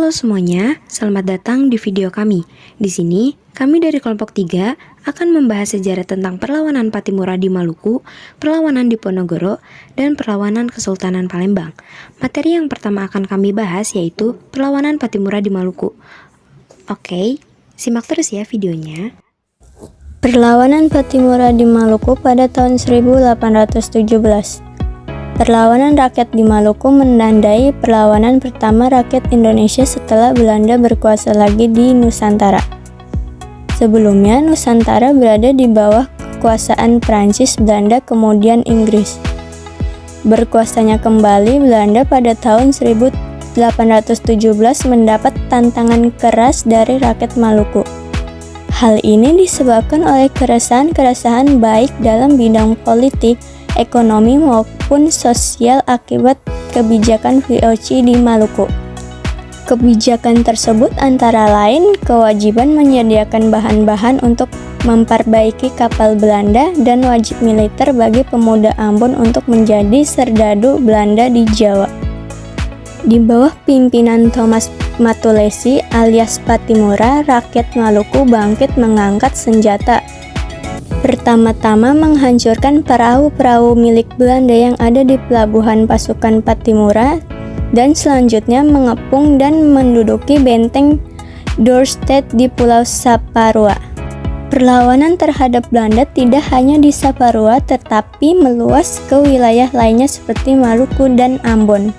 Halo semuanya, selamat datang di video kami. Di sini, kami dari kelompok 3 akan membahas sejarah tentang perlawanan Pattimura di Maluku, perlawanan Diponegoro, dan perlawanan Kesultanan Palembang. Materi yang pertama akan kami bahas yaitu perlawanan Pattimura di Maluku. Oke, simak terus ya videonya. Perlawanan Pattimura di Maluku pada tahun 1817. Perlawanan rakyat di Maluku menandai perlawanan pertama rakyat Indonesia setelah Belanda berkuasa lagi di Nusantara. Sebelumnya, Nusantara berada di bawah kekuasaan Prancis, Belanda, kemudian Inggris. Berkuasanya kembali Belanda pada tahun 1817 mendapat tantangan keras dari rakyat Maluku. Hal ini disebabkan oleh keresahan-keresahan baik dalam bidang politik, ekonomi maupun sosial akibat kebijakan VOC di Maluku. Kebijakan tersebut antara lain kewajiban menyediakan bahan-bahan untuk memperbaiki kapal Belanda dan wajib militer bagi pemuda Ambon untuk menjadi serdadu Belanda di Jawa. Di bawah pimpinan Thomas Matulesi alias Pattimura, rakyat Maluku bangkit mengangkat senjata. Pertama-tama menghancurkan perahu-perahu milik Belanda yang ada di pelabuhan pasukan Pattimura dan selanjutnya mengepung dan menduduki benteng Dorstad di Pulau Saparua. Perlawanan terhadap Belanda tidak hanya di Saparua tetapi meluas ke wilayah lainnya seperti Maluku dan Ambon.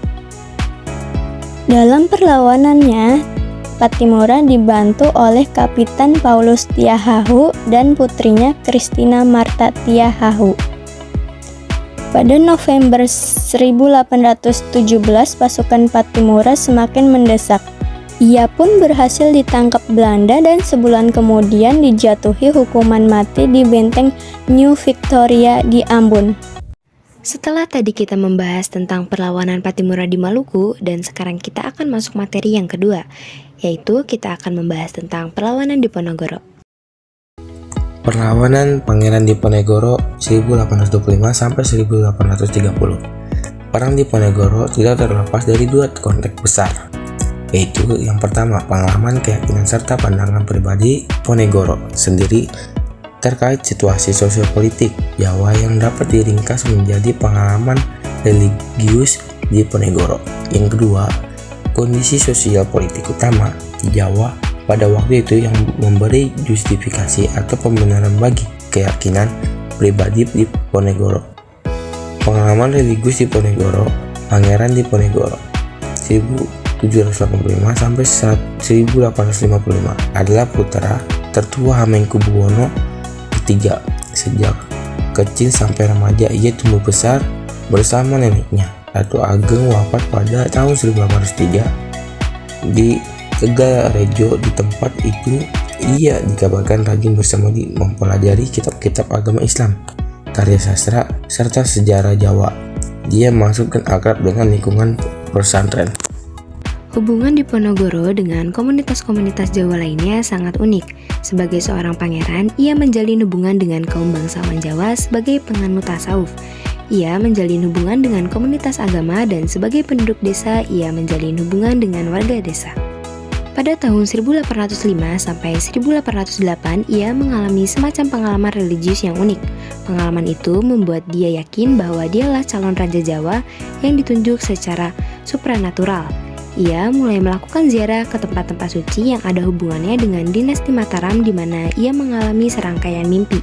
Dalam perlawanannya, Pattimura dibantu oleh Kapitan Paulus Tiahahu dan putrinya Christina Marta Tiahahu. Pada November 1817, pasukan Pattimura semakin mendesak. Ia pun berhasil ditangkap Belanda dan sebulan kemudian dijatuhi hukuman mati di benteng New Victoria di Ambon. Setelah tadi kita membahas tentang perlawanan Pattimura di Maluku, dan sekarang kita akan masuk materi yang kedua, yaitu kita akan membahas tentang perlawanan Diponegoro. Perlawanan Pangeran Diponegoro 1825 sampai 1830. Perang Diponegoro tidak terlepas dari dua konteks besar, yaitu yang pertama pengalaman, keyakinan serta pandangan pribadi Diponegoro sendiri terkait situasi sosiopolitik Jawa yang dapat diringkas menjadi pengalaman religius Diponegoro. Yang kedua, kondisi sosial politik utama di Jawa pada waktu itu yang memberi justifikasi atau pembenaran bagi keyakinan pribadi Diponegoro. Pengalaman religius Diponegoro, Pangeran Diponegoro 1785 sampai 1855 adalah putra tertua Hamengkubuwono III. Sejak kecil sampai remaja ia tumbuh besar bersama neneknya. Ratu Ageng wafat pada tahun 1803 di Tegalrejo. Di tempat itu ia dikabarkan rajin bersembunyi mempelajari kitab-kitab agama Islam, karya sastra, serta sejarah Jawa. Dia masuk dan akrab dengan lingkungan pesantren. Hubungan Diponegoro dengan komunitas-komunitas Jawa lainnya sangat unik. Sebagai seorang pangeran, ia menjalin hubungan dengan kaum bangsawan Jawa sebagai penganut tasawuf. Ia menjalin hubungan dengan komunitas agama dan sebagai penduduk desa, ia menjalin hubungan dengan warga desa. Pada tahun 1805 sampai 1808, ia mengalami semacam pengalaman religius yang unik. Pengalaman itu membuat dia yakin bahwa dialah calon raja Jawa yang ditunjuk secara supranatural. Ia mulai melakukan ziarah ke tempat-tempat suci yang ada hubungannya dengan dinasti Mataram di mana ia mengalami serangkaian mimpi.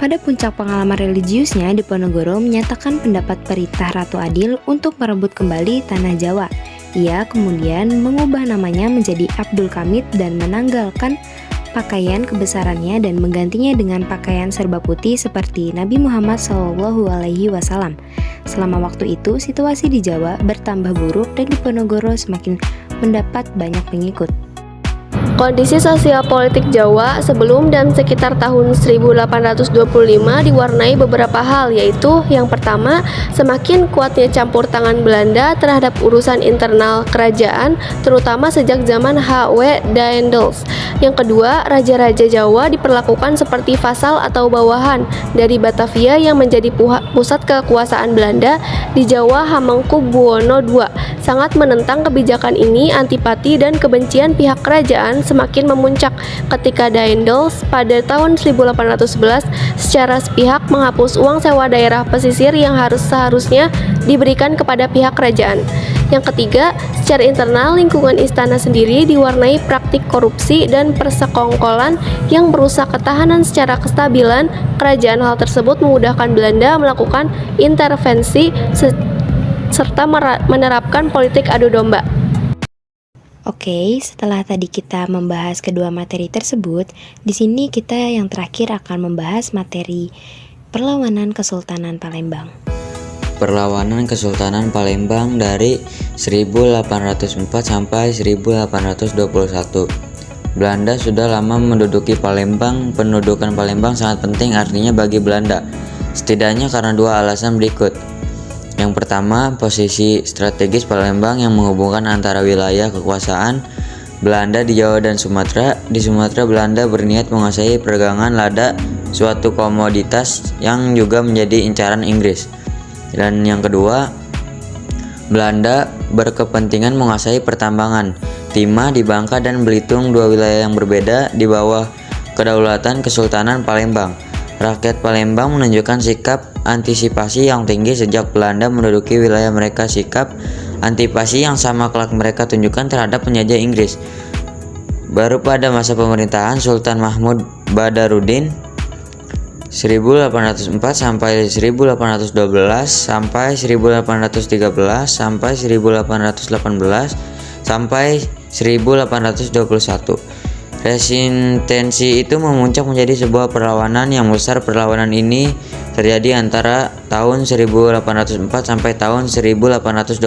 Pada puncak pengalaman religiusnya, Diponegoro menyatakan pendapat perintah Ratu Adil untuk merebut kembali tanah Jawa. Ia kemudian mengubah namanya menjadi Abdul Kamit dan menanggalkan pakaian kebesarannya dan menggantinya dengan pakaian serba putih seperti Nabi Muhammad SAW. Selama waktu itu, situasi di Jawa bertambah buruk dan Diponegoro semakin mendapat banyak pengikut. Kondisi sosial politik Jawa sebelum dan sekitar tahun 1825 diwarnai beberapa hal, yaitu yang pertama, semakin kuatnya campur tangan Belanda terhadap urusan internal kerajaan, terutama sejak zaman H.W. Daendels. Yang kedua, raja-raja Jawa diperlakukan seperti vasal atau bawahan dari Batavia yang menjadi pusat kekuasaan Belanda di Jawa Hamengkubuwono II. sangat menentang kebijakan ini. Antipati dan kebencian pihak kerajaan semakin memuncak ketika Daendels pada tahun 1811 secara sepihak menghapus uang sewa daerah pesisir yang seharusnya diberikan kepada pihak kerajaan. Yang ketiga, secara internal lingkungan istana sendiri diwarnai praktik korupsi dan persekongkolan yang merusak ketahanan secara kestabilan kerajaan. Hal tersebut memudahkan Belanda melakukan intervensi serta menerapkan politik adu domba. Oke, setelah tadi kita membahas kedua materi tersebut, di sini kita yang terakhir akan membahas materi perlawanan Kesultanan Palembang. Perlawanan Kesultanan Palembang dari 1804 sampai 1821. Belanda sudah lama menduduki Palembang. Pendudukan Palembang sangat penting artinya bagi Belanda, setidaknya karena dua alasan berikut. Yang pertama, posisi strategis Palembang yang menghubungkan antara wilayah kekuasaan Belanda di Jawa dan Sumatera. Di Sumatera, Belanda berniat menguasai perdagangan lada, suatu komoditas yang juga menjadi incaran Inggris. Dan yang kedua, Belanda berkepentingan menguasai pertambangan timah di Bangka dan Belitung, dua wilayah yang berbeda di bawah kedaulatan Kesultanan Palembang. Rakyat Palembang menunjukkan sikap antisipasi yang tinggi sejak Belanda menduduki wilayah mereka. Sikap antipasi yang sama kelak mereka tunjukkan terhadap penjajah Inggris. Baru pada masa pemerintahan Sultan Mahmud Badarudin 1804 sampai 1812 sampai 1813 sampai 1818 sampai 1821. Resistensi itu memuncak menjadi sebuah perlawanan yang besar. Perlawanan ini terjadi antara tahun 1804 sampai tahun 1821.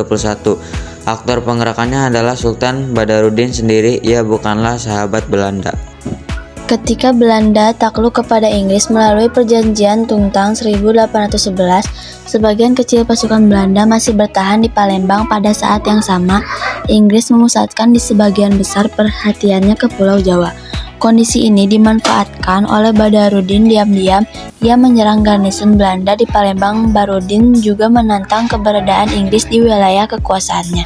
Aktor penggerakannya adalah Sultan Badarudin sendiri. Ia bukanlah sahabat Belanda. Ketika Belanda takluk kepada Inggris melalui perjanjian Tungtang 1811, sebagian kecil pasukan Belanda masih bertahan di Palembang. Pada saat yang sama, Inggris memusatkan di sebagian besar perhatiannya ke Pulau Jawa. Kondisi ini dimanfaatkan oleh Badarudin. Diam-diam, ia menyerang garnison Belanda di Palembang. Badarudin juga menantang keberadaan Inggris di wilayah kekuasaannya.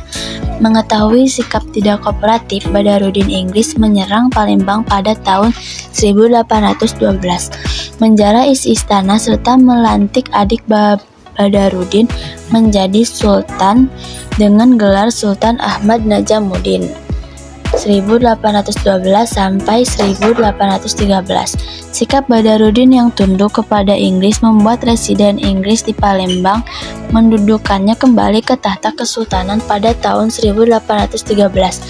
Mengetahui sikap tidak kooperatif Badarudin, Inggris menyerang Palembang pada tahun 1812, menjara isi istana serta melantik adik Badarudin menjadi sultan dengan gelar Sultan Ahmad Najamuddin 1812 sampai 1813. Sikap Badarudin yang tunduk kepada Inggris membuat Residen Inggris di Palembang mendudukannya kembali ke tahta kesultanan pada tahun 1813.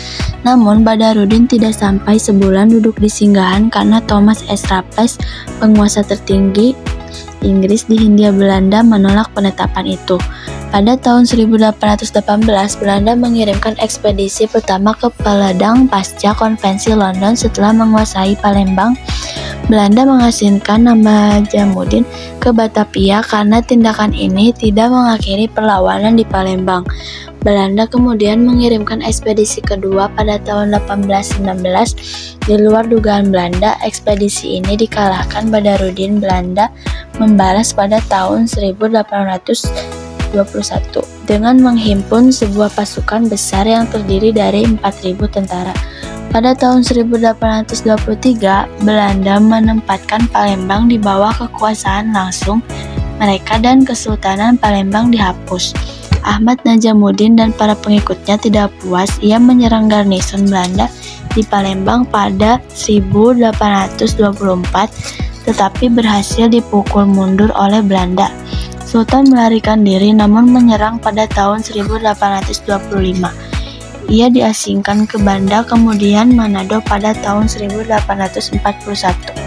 Namun Badarudin tidak sampai sebulan duduk di singgahan karena Thomas S. Raffles, penguasa tertinggi Inggris di Hindia Belanda, menolak penetapan itu. Pada tahun 1818, Belanda mengirimkan ekspedisi pertama ke Peladang pasca Konvensi London. Setelah menguasai Palembang, Belanda mengasingkan nama Najamuddin ke Batavia. Karena tindakan ini tidak mengakhiri perlawanan di Palembang, Belanda kemudian mengirimkan ekspedisi kedua pada tahun 1819. Di luar dugaan Belanda, ekspedisi ini dikalahkan Badarudin. Belanda membalas pada tahun 1821 dengan menghimpun sebuah pasukan besar yang terdiri dari 4.000 tentara. Pada tahun 1823, Belanda menempatkan Palembang di bawah kekuasaan langsung mereka dan Kesultanan Palembang dihapus. Ahmad Najamuddin dan para pengikutnya tidak puas. Ia menyerang garnison Belanda di Palembang pada 1824, tetapi berhasil dipukul mundur oleh Belanda. Sultan melarikan diri namun menyerang pada tahun 1825. Ia diasingkan ke Banda, kemudian Manado pada tahun 1841.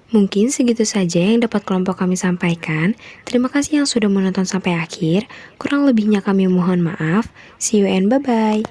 Mungkin segitu saja yang dapat kelompok kami sampaikan. Terima kasih yang sudah menonton sampai akhir. Kurang lebihnya kami mohon maaf. See you and bye-bye.